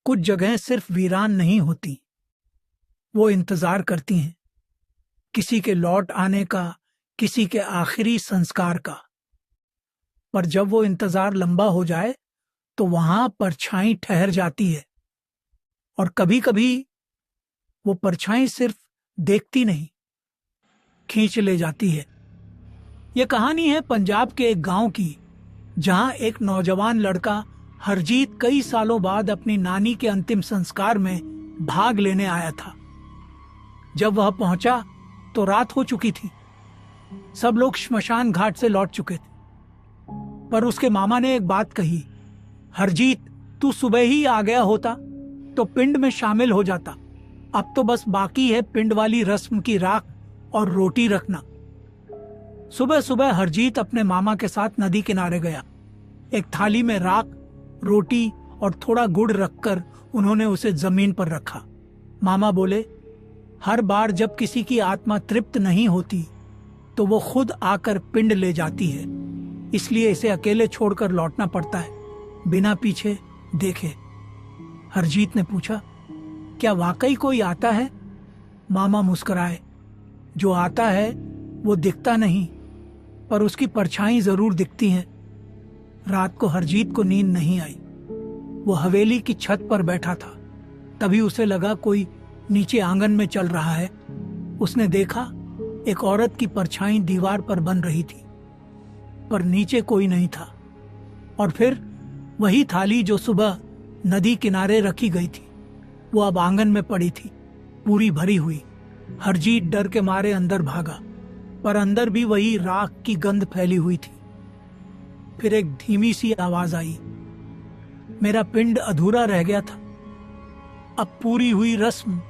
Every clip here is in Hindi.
कुछ जगहें सिर्फ वीरान नहीं होती, वो इंतजार करती हैं किसी के लौट आने का, किसी के आखिरी संस्कार का। पर जब वो इंतजार लंबा हो जाए तो वहां परछाई ठहर जाती है, और कभी कभी वो परछाई सिर्फ देखती नहीं, खींच ले जाती है। ये कहानी है पंजाब के एक गांव की, जहां एक नौजवान लड़का हरजीत कई सालों बाद अपनी नानी के अंतिम संस्कार में भाग लेने आया था। जब वह पहुंचा तो रात हो चुकी थी। सब लोग श्मशान घाट से लौट चुके थे। पर उसके मामा ने एक बात कही, हरजीत, तू सुबह ही आ गया होता तो पिंड में शामिल हो जाता। अब तो बस बाकी है पिंड वाली रस्म की राख और रोटी रखना। सुबह सुबह हरजीत अपने मामा के साथ नदी किनारे गया। एक थाली में राख, रोटी और थोड़ा गुड़ रखकर उन्होंने उसे जमीन पर रखा। मामा बोले, हर बार जब किसी की आत्मा तृप्त नहीं होती तो वो खुद आकर पिंड ले जाती है, इसलिए इसे अकेले छोड़कर लौटना पड़ता है, बिना पीछे देखे। हरजीत ने पूछा, क्या वाकई कोई आता है? मामा मुस्कुराए, जो आता है वो दिखता नहीं, पर उसकी परछाई जरूर दिखती है। रात को हरजीत को नींद नहीं आई। वो हवेली की छत पर बैठा था। तभी उसे लगा कोई नीचे आंगन में चल रहा है। उसने देखा एक औरत की परछाई दीवार पर बन रही थी, पर नीचे कोई नहीं था। और फिर वही थाली जो सुबह नदी किनारे रखी गई थी, वो अब आंगन में पड़ी थी, पूरी भरी हुई। हरजीत डर के मारे अंदर भागा, पर अंदर भी वही राख की गंध फैली हुई थी। फिर एक धीमी सी आवाज आई, मेरा पिंड अधूरा रह गया था, अब पूरी हुई रस्म,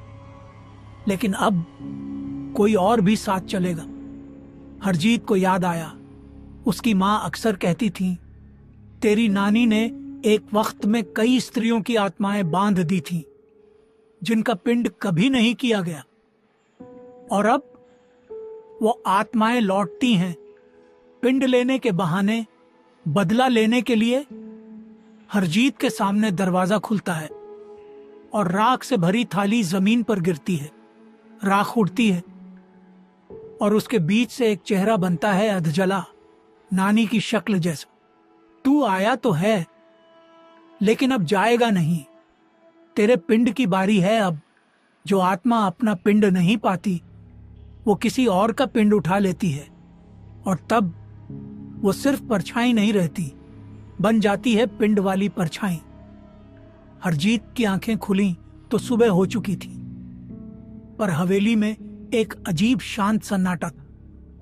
लेकिन अब कोई और भी साथ चलेगा। हरजीत को याद आया, उसकी माँ अक्सर कहती थी, तेरी नानी ने एक वक्त में कई स्त्रियों की आत्माएं बांध दी थीं, जिनका पिंड कभी नहीं किया गया, और अब वो आत्माएं लौटती हैं पिंड लेने के बहाने, बदला लेने के लिए। हरजीत के सामने दरवाजा खुलता है और राख से भरी थाली जमीन पर गिरती है। राख उड़ती है और उसके बीच से एक चेहरा बनता है, अधजला, नानी की शक्ल जैसा। तू आया तो है, लेकिन अब जाएगा नहीं। तेरे पिंड की बारी है अब। जो आत्मा अपना पिंड नहीं पाती, वो किसी और का पिंड उठा लेती है, और तब वो सिर्फ परछाई नहीं रहती, बन जाती है पिंड वाली परछाई। हरजीत की आंखें खुली तो सुबह हो चुकी थी, पर हवेली में एक अजीब शांत सन्नाटा था।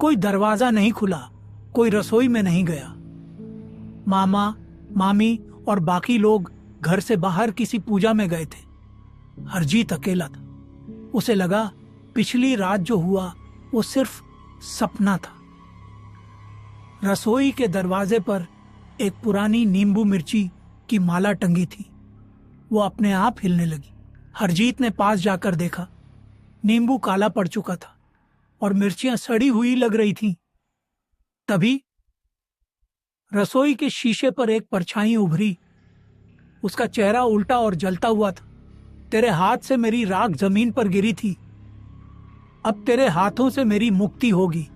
कोई दरवाजा नहीं खुला, कोई रसोई में नहीं गया। मामा, मामी और बाकी लोग घर से बाहर किसी पूजा में गए थे। हरजीत अकेला था। उसे लगा पिछली रात जो हुआ वो सिर्फ सपना था। रसोई के दरवाजे पर एक पुरानी नींबू मिर्ची की माला टंगी थी। वो अपने आप हिलने लगी। हरजीत ने पास जाकर देखा, नींबू काला पड़ चुका था और मिर्चियां सड़ी हुई लग रही थीं। तभी रसोई के शीशे पर एक परछाई उभरी। उसका चेहरा उल्टा और जलता हुआ था। तेरे हाथ से मेरी राख जमीन पर गिरी थी, अब तेरे हाथों से मेरी मुक्ति होगी।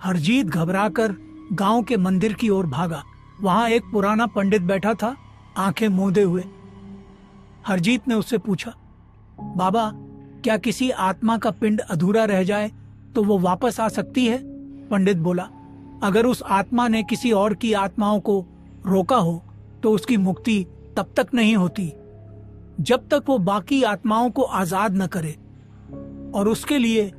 हरजीत घबराकर गांव के मंदिर की ओर भागा। वहां एक पुराना पंडित बैठा था, आंखें मूंदे हुए। हरजीत ने उससे पूछा, बाबा, क्या किसी आत्मा का पिंड अधूरा रह जाए तो वो वापस आ सकती है? पंडित बोला, अगर उस आत्मा ने किसी और की आत्माओं को रोका हो तो उसकी मुक्ति तब तक नहीं होती जब तक वो बाकी आत्माओं को आजाद न करे, और उसके लिए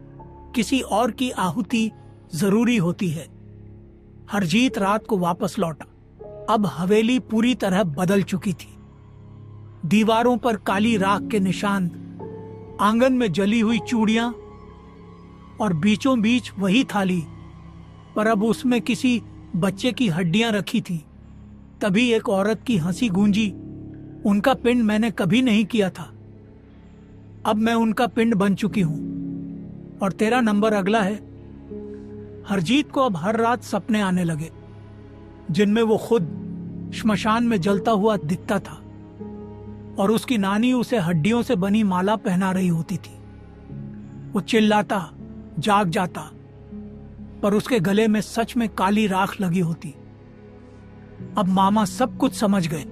किसी और की आहुति जरूरी होती है। हरजीत रात को वापस लौटा। अब हवेली पूरी तरह बदल चुकी थी। दीवारों पर काली राख के निशान, आंगन में जली हुई चूड़ियां, और बीचों बीच वही थाली, पर अब उसमें किसी बच्चे की हड्डियां रखी थी। तभी एक औरत की हंसी गूंजी, उनका पिंड मैंने कभी नहीं किया था, अब मैं उनका पिंड बन चुकी हूं, और तेरा नंबर अगला है। हरजीत को अब हर रात सपने आने लगे, जिनमें वो खुद श्मशान में जलता हुआ दिखता था। और उसकी नानी उसे हड्डियों से बनी माला पहना रही होती थी। वो चिल्लाता, जाग जाता, पर उसके गले में सच में काली राख लगी होती। अब मामा सब कुछ समझ गए।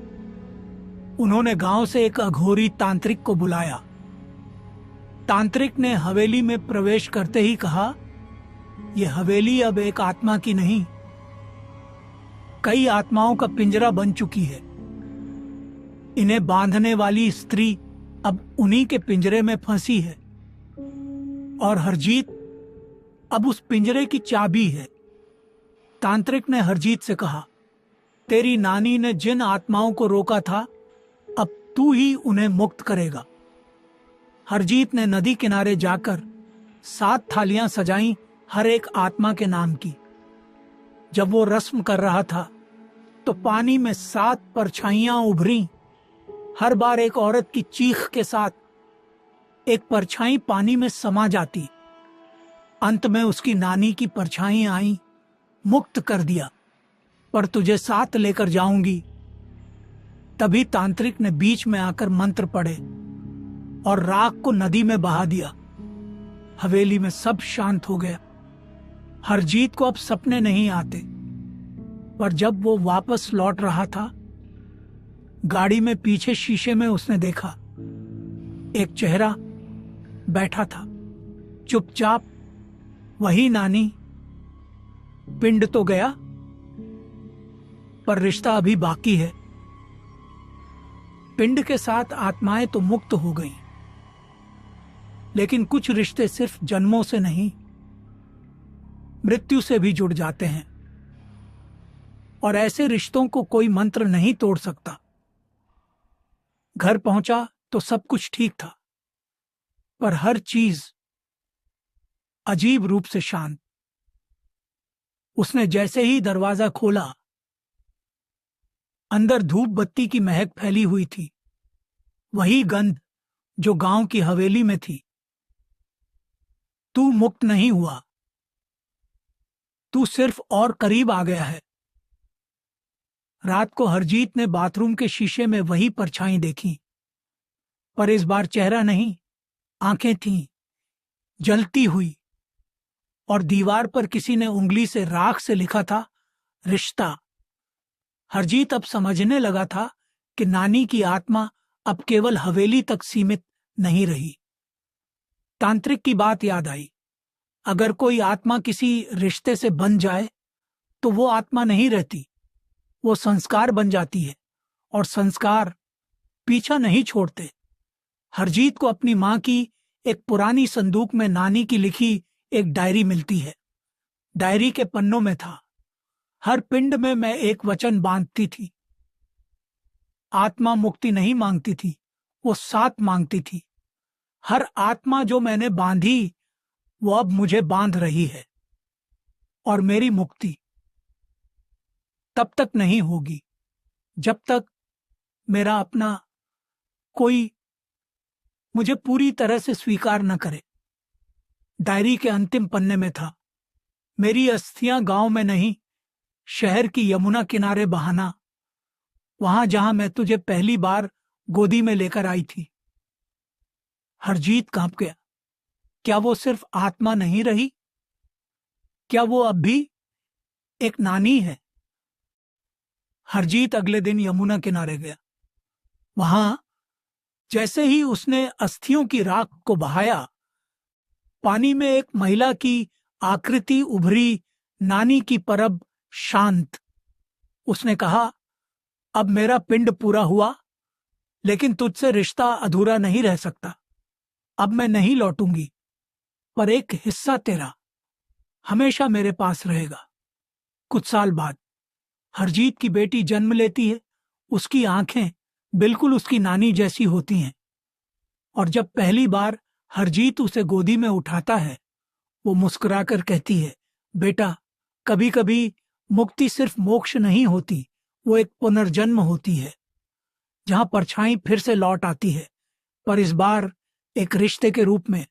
उन्होंने गांव से एक अघोरी तांत्रिक को बुलाया। तांत्रिक ने हवेली में प्रवेश करते ही कहा, यह हवेली अब एक आत्मा की नहीं, कई आत्माओं का पिंजरा बन चुकी है। इन्हें बांधने वाली स्त्री अब उन्हीं के पिंजरे में फंसी है और हरजीत अब उस पिंजरे की चाबी है। तांत्रिक ने हरजीत से कहा, तेरी नानी ने जिन आत्माओं को रोका था, अब तू ही उन्हें मुक्त करेगा। हरजीत ने नदी किनारे जाकर 7 थालियां सजाईं हर एक आत्मा के नाम की। जब वो रस्म कर रहा था तो पानी में 7 परछाइयां उभरी। हर बार एक औरत की चीख के साथ एक परछाई पानी में समा जाती। अंत में उसकी नानी की परछाई आई, मुक्त कर दिया, पर तुझे साथ लेकर जाऊंगी। तभी तांत्रिक ने बीच में आकर मंत्र पढ़े और राख को नदी में बहा दिया। हवेली में सब शांत हो गया। हरजीत को अब सपने नहीं आते, पर जब वो वापस लौट रहा था, गाड़ी में पीछे शीशे में उसने देखा एक चेहरा बैठा था, चुपचाप। वही नानी। पिंड तो गया, पर रिश्ता अभी बाकी है। पिंड के साथ आत्माएं तो मुक्त हो गईं, लेकिन कुछ रिश्ते सिर्फ जन्मों से नहीं, मृत्यु से भी जुड़ जाते हैं। और ऐसे रिश्तों को कोई मंत्र नहीं तोड़ सकता। घर पहुंचा तो सब कुछ ठीक था, पर हर चीज अजीब रूप से शांत। उसने जैसे ही दरवाजा खोला, अंदर धूप बत्ती की महक फैली हुई थी, वही गंध जो गांव की हवेली में थी। तू मुक्त नहीं हुआ, तू सिर्फ और करीब आ गया है। रात को हरजीत ने बाथरूम के शीशे में वही परछाई देखी, पर इस बार चेहरा नहीं, आंखें थीं, जलती हुई, और दीवार पर किसी ने उंगली से राख से लिखा था, रिश्ता। हरजीत अब समझने लगा था कि नानी की आत्मा अब केवल हवेली तक सीमित नहीं रही। तांत्रिक की बात याद आई, अगर कोई आत्मा किसी रिश्ते से बन जाए तो वो आत्मा नहीं रहती, वो संस्कार बन जाती है, और संस्कार पीछा नहीं छोड़ते। हरजीत को अपनी मां की एक पुरानी संदूक में नानी की लिखी एक डायरी मिलती है। डायरी के पन्नों में था, हर पिंड में मैं एक वचन बांधती थी। आत्मा मुक्ति नहीं मांगती थी, वो साथ मांगती थी। हर आत्मा जो मैंने बांधी वो अब मुझे बांध रही है, और मेरी मुक्ति तब तक नहीं होगी जब तक मेरा अपना कोई मुझे पूरी तरह से स्वीकार न करे। डायरी के अंतिम पन्ने में था, मेरी अस्थियां गांव में नहीं, शहर की यमुना किनारे बहाना, वहां जहां मैं तुझे पहली बार गोदी में लेकर आई थी। हरजीत कांप गया। क्या वो सिर्फ आत्मा नहीं रही? क्या वो अब भी एक नानी है? हरजीत अगले दिन यमुना किनारे गया। वहां जैसे ही उसने अस्थियों की राख को बहाया, पानी में एक महिला की आकृति उभरी, नानी की परब शांत। उसने कहा, अब मेरा पिंड पूरा हुआ, लेकिन तुझसे रिश्ता अधूरा नहीं रह सकता। अब मैं नहीं लौटूंगी, पर एक हिस्सा तेरा हमेशा मेरे पास रहेगा। कुछ साल बाद हरजीत की बेटी जन्म लेती है। उसकी आंखें बिल्कुल उसकी नानी जैसी होती हैं, और जब पहली बार हरजीत उसे गोदी में उठाता है, वो मुस्कुराकर कहती है, बेटा, कभी कभी मुक्ति सिर्फ मोक्ष नहीं होती, वो एक पुनर्जन्म होती है, जहां परछाई फिर से लौट आती है, पर इस बार एक रिश्ते के रूप में।